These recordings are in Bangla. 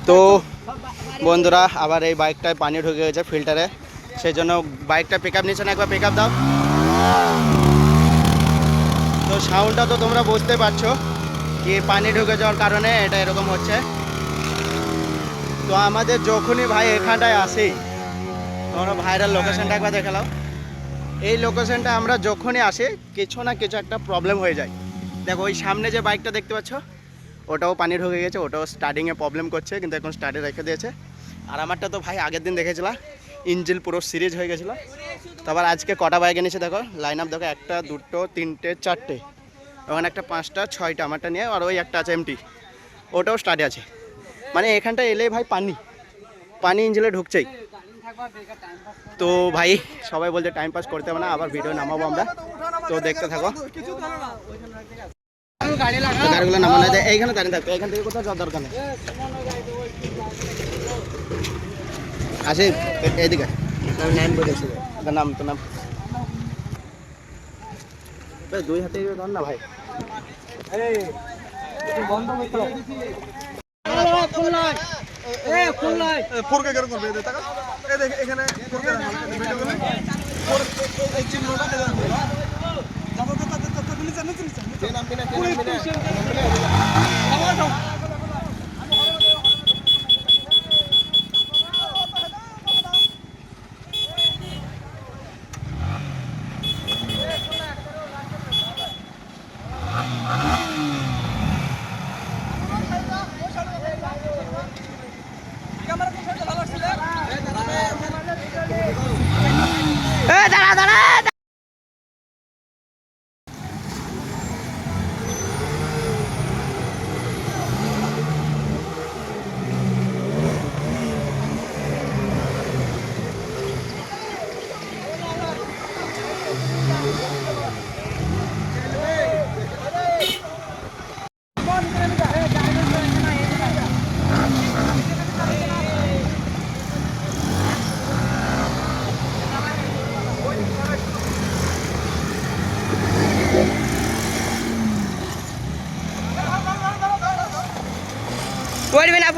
তো বন্ধুরা আবার এই বাইকটায় পানি ঢুকে গেছে ফিল্টারে, সেই জন্য বাইকটা পিক আপ নিচ্ছে না। একবার পিক আপ দাও। তো সাউন্ডটা তো তোমরা বুঝতে পারছো কি পানি ঢুকে যাওয়ার কারণে এটা এরকম হচ্ছে। তো আমাদের যখনই ভাই এখানটায় আসি, তোমরা ভাইরাল লোকেশনটা একবার দেখে নাও। এই লোকেশনটা আমরা যখনই আসি কিছু না কিছু একটা প্রবলেম হয়ে যায়। দেখো ওই সামনে যে বাইকটা দেখতে পাচ্ছ, ওটাও পানি ঢুকে গেছে, ওটাও স্টার্টিংয়ে প্রবলেম করছে, কিন্তু এখন স্টার্টে রেখে দিয়েছে। আর আমারটা তো ভাই আগের দিন দেখেছিলাম ইঞ্জিন পুরো সিরিজ হয়ে গেছিলো। তো আবার আজকে কটা বাইক এনেছে দেখো, লাইন আপ দেখো, 1 2 3 4টে, ওখানে একটা 5টা 6টা, আমারটা নিয়ে। আর ওই একটা আছে এমটি, ওটাও স্টার্টে আছে। মানে এখানটা এলেই ভাই পানি পানি ইঞ্জিনে ঢুকছেই। তো ভাই সবাই বলছে টাইম পাস করতে হবে না, আবার ভিডিও নামাবো আমরা, তো দেখতে থাকো। গাড়িগুলো নামানো যায়, এইখানে দাঁড়িয়ে থাকতো, এখান থেকে কোথাও যাওয়ার দরকার নেই। আসে এইদিকে নাম বলেছি, নাম তো নাম 2 হাতে ধর না ভাই। দাঁড়া দাঁড়া।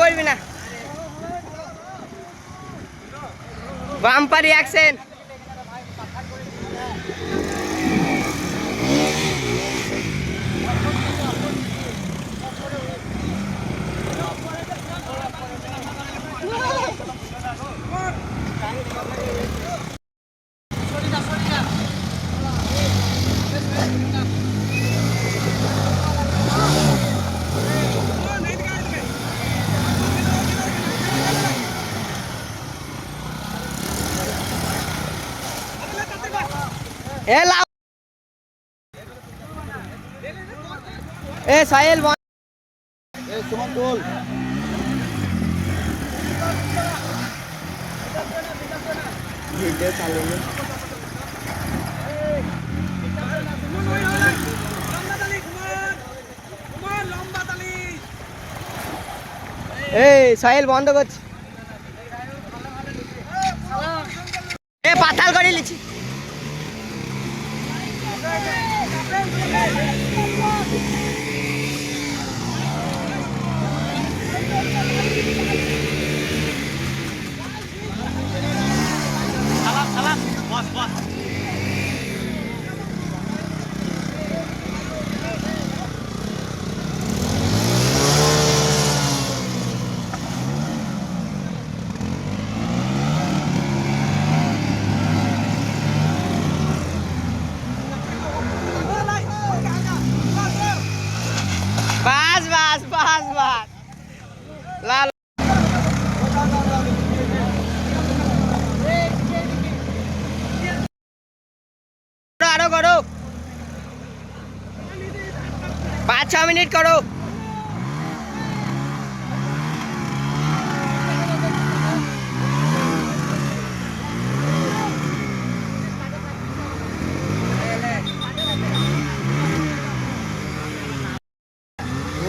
পড়বি না বাম্পার রিঅ্যাকশন। সাহেল সুমন তোল। সাহেল বন্ধ করছি, পাতাল করে লিছি। বাস বাস বাস বাস লাল আরো করো, 5-6 মিনিট করো।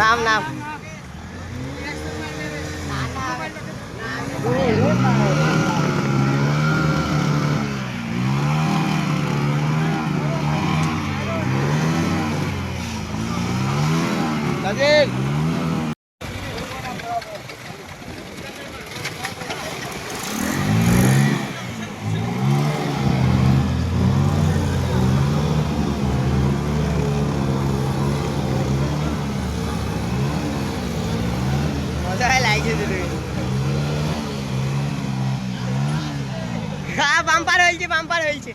নাম নাম হ্যাঁ বাম্পার হয়েছে, বাম্পার হয়েছে।